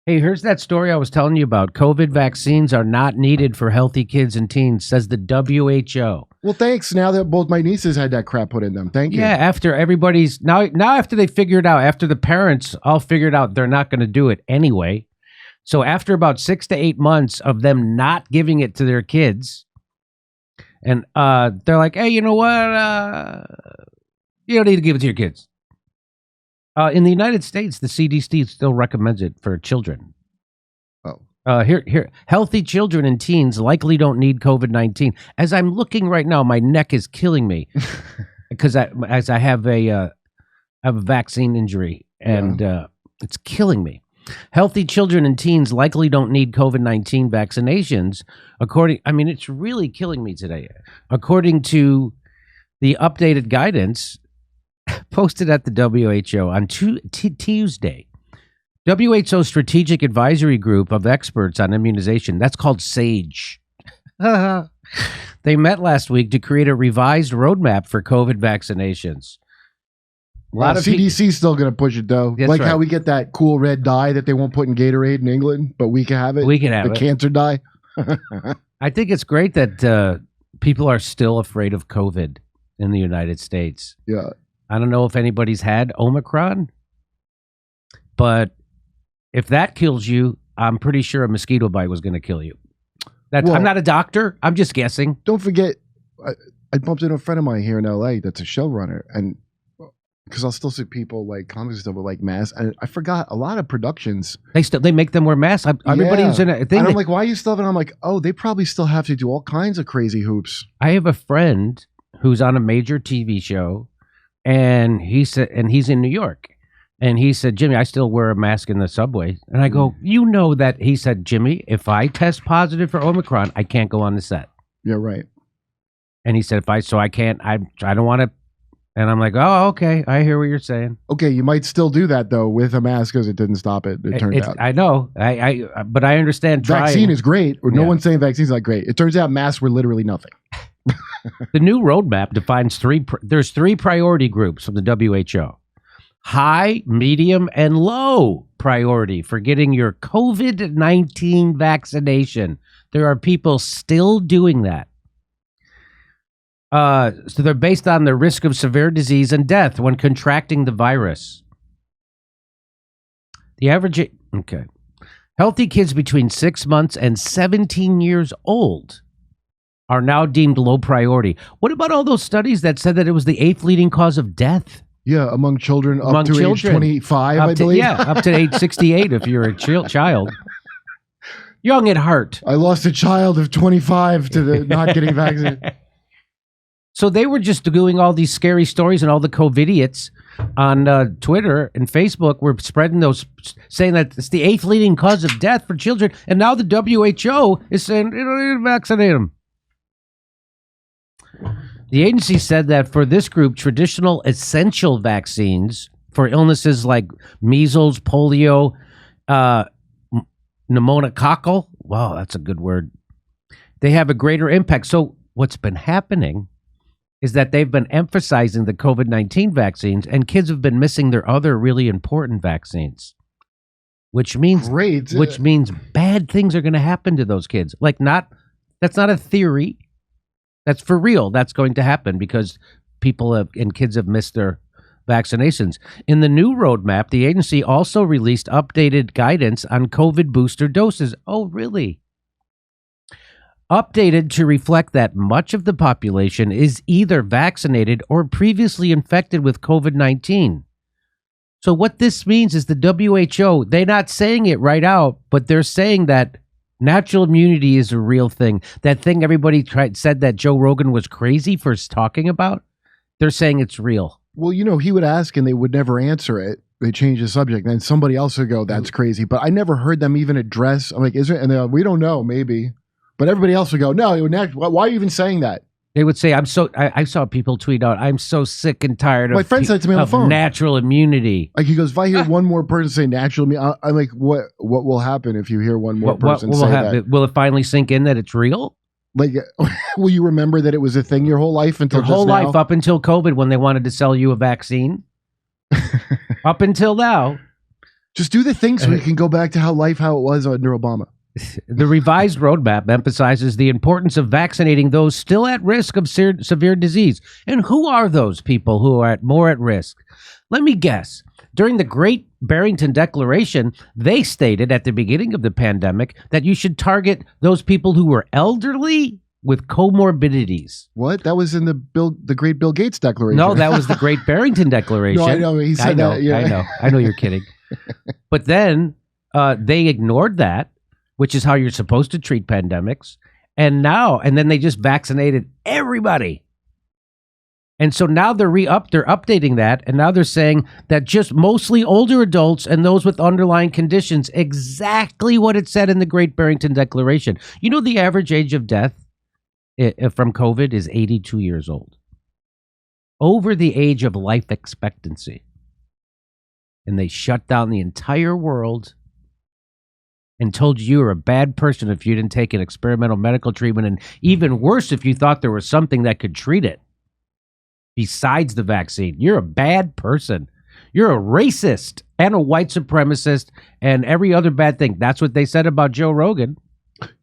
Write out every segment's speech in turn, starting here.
Hey, here's that story I was telling you about. COVID vaccines are not needed for healthy kids and teens, says the WHO. Well, thanks. Now that both my nieces had that crap put in them. Thank you. Yeah, after everybody's now after they figured out, after the parents all figured out they're not going to do it anyway. So after about 6 to 8 months of them not giving it to their kids, and they're like, hey, you know what? You don't need to give it to your kids. In the United States, the CDC still recommends it for children. Oh. Here. Healthy children and teens likely don't need COVID-19. As I'm looking right now, my neck is killing me because I have a vaccine injury, and it's killing me. Healthy children and teens likely don't need COVID-19 vaccinations. It's really killing me today. According to the updated guidance posted at the WHO on Tuesday, WHO Strategic Advisory Group of Experts on Immunization, that's called SAGE. They met last week to create a revised roadmap for COVID vaccinations. CDC is still going to push it, though. That's like right. how we get that cool red dye that they won't put in Gatorade in England, but we can have it. We can have the it. cancer dye. I think it's great that people are still afraid of COVID in the United States. Yeah. I don't know if anybody's had Omicron, but if that kills you, I'm pretty sure a mosquito bite was going to kill you. I'm not a doctor. I'm just guessing. Don't forget, I bumped into a friend of mine here in LA that's a showrunner, and because I'll still see people like comics and stuff with like masks, and I forgot a lot of productions. They make them wear masks. Everybody's in a thing. And I'm like, why are you still? And I'm like, oh, they probably still have to do all kinds of crazy hoops. I have a friend who's on a major TV show, and he's in New York. And he said, Jimmy, I still wear a mask in the subway. And I go, you know that? He said, Jimmy, if I test positive for Omicron, I can't go on the set. Yeah, right. And he said, I don't want to. And I'm like, oh, okay. I hear what you're saying. Okay, you might still do that, though, with a mask because it didn't stop it, it turned out. I know. But I understand trying. Vaccine is great. Or no one's saying vaccine's not great. It turns out masks were literally nothing. The new roadmap defines there's three priority groups from the WHO. High, medium, and low priority for getting your COVID-19 vaccination. There are people still doing that. So they're based on the risk of severe disease and death when contracting the virus. The average... Okay. Healthy kids between 6 months and 17 years old are now deemed low priority. What about all those studies that said that it was the 8th leading cause of death? Yeah, among children up to age 25, I believe. Yeah, up to age 68 if you're a child. Young at heart. I lost a child of 25 to the not getting vaccinated. So they were just doing all these scary stories, and all the COVIDiots on Twitter and Facebook were spreading those, saying that it's the 8th leading cause of death for children. And now the WHO is saying, you don't need to vaccinate them. The agency said that for this group, traditional essential vaccines for illnesses like measles, polio, pneumococcal, wow, that's a good word, they have a greater impact. So what's been happening is that they've been emphasizing the COVID-19 vaccines, and kids have been missing their other really important vaccines, which means bad things are going to happen to those kids. That's not a theory. That's for real. That's going to happen because kids have missed their vaccinations. In the new roadmap, the agency also released updated guidance on COVID booster doses. Oh, really? Updated to reflect that much of the population is either vaccinated or previously infected with COVID-19. So what this means is the WHO, they're not saying it right out, but they're saying that natural immunity is a real thing. That thing everybody said that Joe Rogan was crazy for talking about, they're saying it's real. Well, he would ask and they would never answer it. They change the subject. Then somebody else would go, that's crazy. But I never heard them even address. I'm like, is there? And they're like, we don't know, maybe. But everybody else would go, no, why are you even saying that? They would say, I saw people tweet out, I'm so sick and tired of, my friend said to me on the phone, natural immunity. Like, he goes, if I hear one more person say natural immunity, I'm like, what will happen if you hear one more person say that? Will it finally sink in that it's real? Like, will you remember that it was a thing your whole life until your whole life up until COVID when they wanted to sell you a vaccine? Up until now. Just do the thing so we can go back to how it was under Obama. The revised roadmap emphasizes the importance of vaccinating those still at risk of severe disease. And who are those people who are more at risk? Let me guess. During the Great Barrington Declaration, they stated at the beginning of the pandemic that you should target those people who were elderly with comorbidities. What? That was in the Great Bill Gates Declaration. No, that was the Great Barrington Declaration. No, I know. He said that. Yeah. I know you're kidding. But then they ignored that, which is how you're supposed to treat pandemics. And then they just vaccinated everybody. And so now they're updating that, and now they're saying that just mostly older adults and those with underlying conditions, exactly what it said in the Great Barrington Declaration. You know, the average age of death from COVID is 82 years old. Over the age of life expectancy. And they shut down the entire world and told you were a bad person if you didn't take an experimental medical treatment, and even worse if you thought there was something that could treat it. Besides the vaccine, you're a bad person. You're a racist and a white supremacist and every other bad thing. That's what they said about Joe Rogan.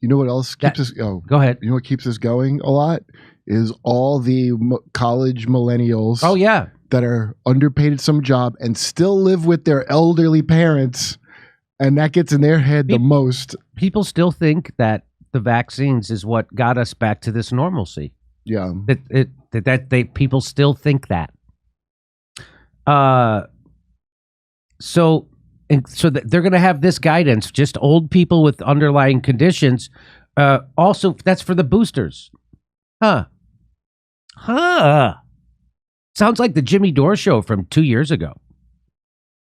You know what else keeps us? Oh, go ahead. You know what keeps us going a lot is all the college millennials. Oh yeah, that are underpaid at some job and still live with their elderly parents, and that gets in their head the most. People still think that the vaccines is what got us back to this normalcy. Yeah. People still think that. So they're going to have this guidance, just old people with underlying conditions. Also, that's for the boosters. Huh. Sounds like the Jimmy Dore show from 2 years ago.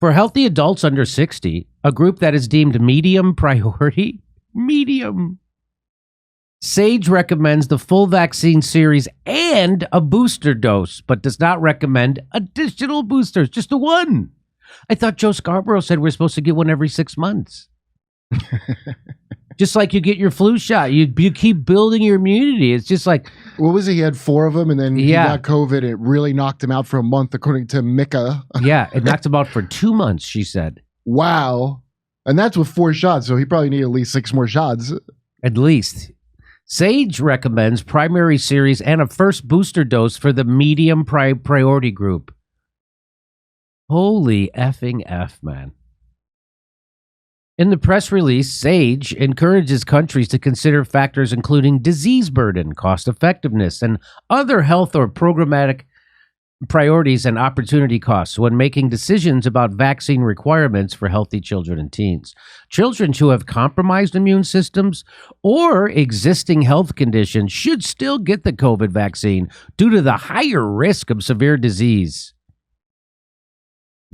For healthy adults under 60, a group that is deemed medium priority, SAGE recommends the full vaccine series and a booster dose, but does not recommend additional boosters, just the one. I thought Joe Scarborough said we're supposed to get one every 6 months. Just like you get your flu shot. You keep building your immunity. It's just like... What was it? He had 4 of them, and then he got COVID. It really knocked him out for a month, according to Mika. Yeah, it knocked him out for 2 months, she said. Wow. And that's with 4 shots, so he probably needed at least 6 more shots. At least. SAGE recommends primary series and a first booster dose for the medium priority group. Holy effing F, man. In the press release, SAGE encourages countries to consider factors including disease burden, cost effectiveness, and other health or programmatic priorities and opportunity costs when making decisions about vaccine requirements for healthy children and teens. Children who have compromised immune systems or existing health conditions should still get the COVID vaccine due to the higher risk of severe disease.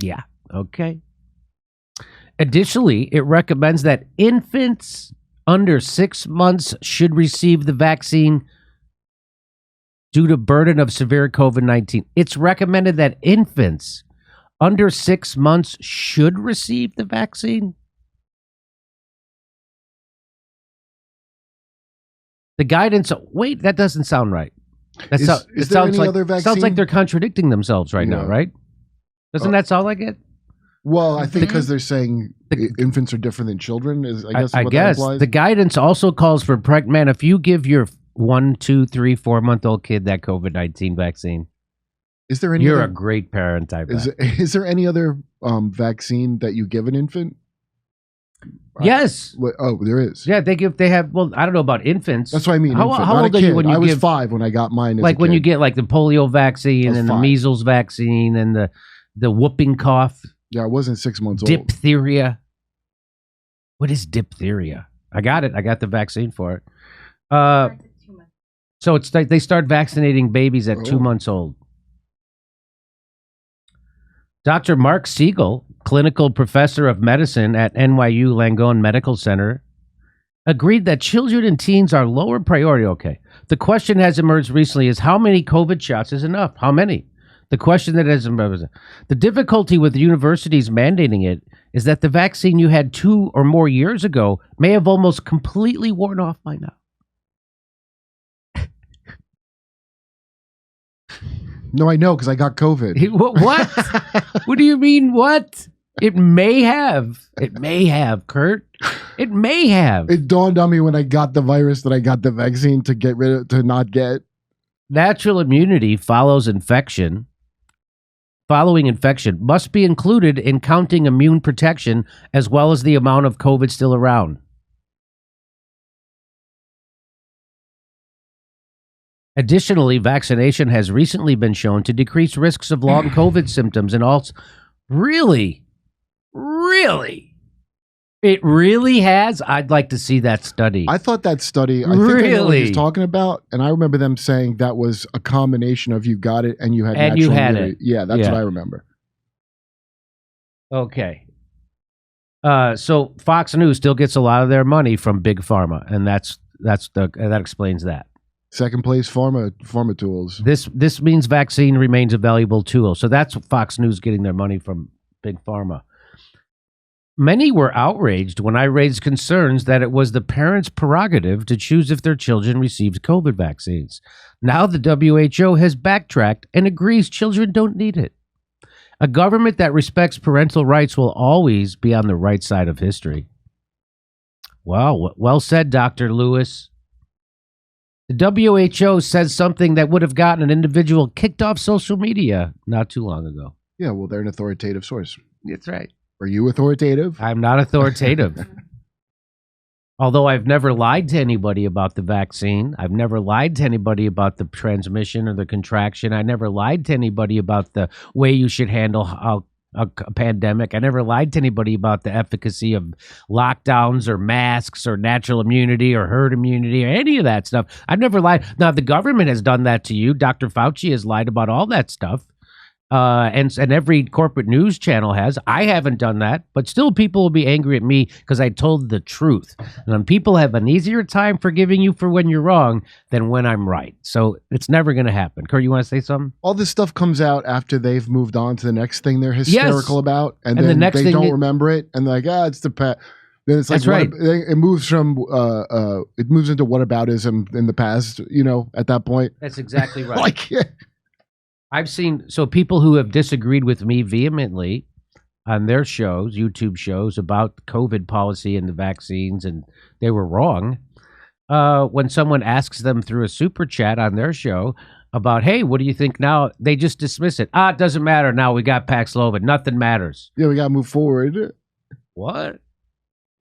Yeah, okay. Additionally, it recommends that infants under 6 months should receive the vaccine due to burden of severe COVID-19. It's recommended that infants under 6 months should receive the vaccine. The guidance, wait, that doesn't sound right. It sounds like they're contradicting themselves right now, right? Doesn't that sound like it? Well, I think because they're saying infants are different than children, I guess the guidance also calls for pregnant. If you give your 1, 2, 3, 4 month old kid that COVID-19 vaccine, is there any? You're a great parent. I bet. Is there any other vaccine that you give an infant? Yes. There is. Yeah, they have. Well, I don't know about infants. That's what I mean. How old are you when you I was 5 when I got mine. Like when you get like the polio vaccine and 5. The measles vaccine and the whooping cough. Yeah, I wasn't 6 months old. Diphtheria. What is diphtheria? I got it. I got the vaccine for it. So it's like they start vaccinating babies at 2 months old. Dr. Mark Siegel, clinical professor of medicine at NYU Langone Medical Center, agreed that children and teens are lower priority. Okay. The question has emerged recently is how many COVID shots is enough? How many? The question that has emerged. The difficulty with universities mandating it is that the vaccine you had 2 or more years ago may have almost completely worn off by now. No, I know because I got COVID. What? What do you mean? What? It may have. It may have, Kurt. It may have. It dawned on me when I got the virus that I got the vaccine to not get. Natural immunity follows infection. Following infection must be included in counting immune protection as well as the amount of COVID still around. Additionally, vaccination has recently been shown to decrease risks of long COVID symptoms and also really, it really has. I'd like to see that study. I thought that study, I think I know what he's talking about, and I remember them saying that was a combination of you got it and you had natural immunity. Yeah, that's what I remember. Okay. So Fox News still gets a lot of their money from Big Pharma, and that explains that. Second place, pharma tools. This means vaccine remains a valuable tool. So that's Fox News getting their money from Big Pharma. Many were outraged when I raised concerns that it was the parents' prerogative to choose if their children received COVID vaccines. Now the WHO has backtracked and agrees children don't need it. A government that respects parental rights will always be on the right side of history. Wow, well said, Dr. Lewis. The WHO says something that would have gotten an individual kicked off social media not too long ago. Yeah, well, they're an authoritative source. That's right. Are you authoritative? I'm not authoritative. Although I've never lied to anybody about the vaccine. I've never lied to anybody about the transmission or the contraction. I never lied to anybody about the way you should handle a pandemic. I never lied to anybody about the efficacy of lockdowns or masks or natural immunity or herd immunity or any of that stuff. I've never lied. Now, the government has done that to you. Dr. Fauci has lied about all that stuff. And every corporate news channel has. I haven't done that, but still people will be angry at me because I told the truth. And people have an easier time forgiving you for when you're wrong than when I'm right. So it's never going to happen. Kurt, you want to say something? All this stuff comes out after they've moved on to the next thing they're hysterical about. And then the next they thing don't remember it. And they're like, it's the past. Then it's like, that's right. It moves from, it moves into whataboutism in the past, at that point. That's exactly right. I've seen people who have disagreed with me vehemently on their shows, YouTube shows, about COVID policy and the vaccines, and they were wrong. When someone asks them through a super chat on their show about, hey, what do you think now? They just dismiss it. It doesn't matter now. We got Paxlovid. Nothing matters. Yeah, we got to move forward. What?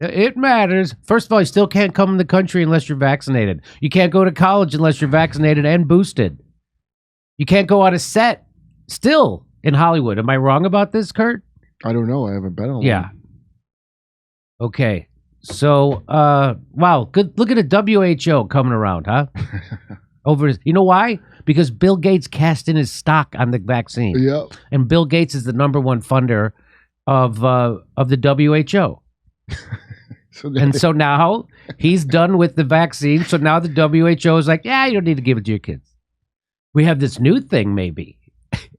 It matters. First of all, you still can't come in the country unless you're vaccinated. You can't go to college unless you're vaccinated and boosted. You can't go on a set still in Hollywood. Am I wrong about this, Kurt? I don't know. I haven't been on one. Okay. So, wow. Good. Look at the WHO coming around, huh? You know why? Because Bill Gates cashed in his stock on the vaccine. Yep. And Bill Gates is the number one funder of the WHO. So now he's done with the vaccine. So now the WHO is like, you don't need to give it to your kids. We have this new thing, maybe.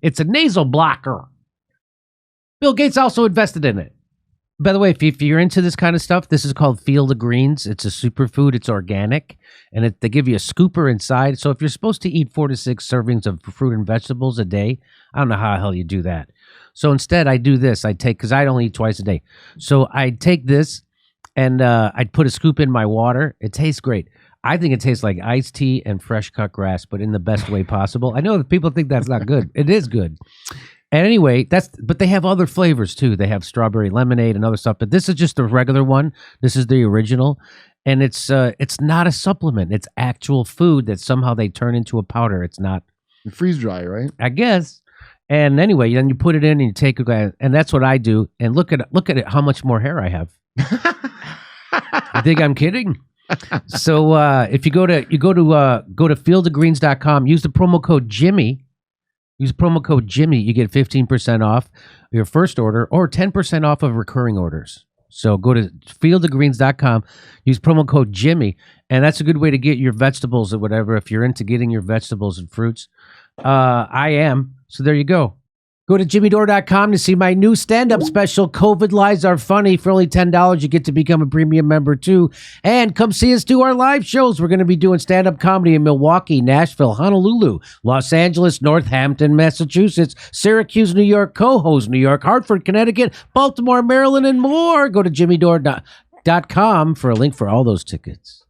It's a nasal blocker. Bill Gates also invested in it. By the way, if you're into this kind of stuff, this is called Field of Greens. It's a superfood. It's organic. And they give you a scooper inside. So if you're supposed to eat 4 to 6 servings of fruit and vegetables a day, I don't know how the hell you do that. So instead, I do this. Because I only eat twice a day. So I take this and I'd put a scoop in my water. It tastes great. I think it tastes like iced tea and fresh cut grass, but in the best way possible. I know that people think that's not good. It is good. And anyway, but they have other flavors too. They have strawberry lemonade and other stuff, but this is just the regular one. This is the original. And it's not a supplement. It's actual food that somehow they turn into a powder. It's not. You freeze dry, right? I guess. And anyway, then you put it in and you take it, and that's what I do. And look at it, how much more hair I have. You think I'm kidding? So if you go to fieldofgreens.com, use the promo code Jimmy. Use promo code Jimmy. You get 15% off your first order or 10% off of recurring orders. So go to fieldofgreens.com, use promo code Jimmy, and that's a good way to get your vegetables or whatever if you're into getting your vegetables and fruits. I am. So there you go. Go to jimmydore.com to see my new stand-up special, COVID Lies Are Funny. For only $10, you get to become a premium member, too. And come see us do our live shows. We're going to be doing stand-up comedy in Milwaukee, Nashville, Honolulu, Los Angeles, Northampton, Massachusetts, Syracuse, New York, Cohoes, New York, Hartford, Connecticut, Baltimore, Maryland, and more. Go to jimmydore.com for a link for all those tickets.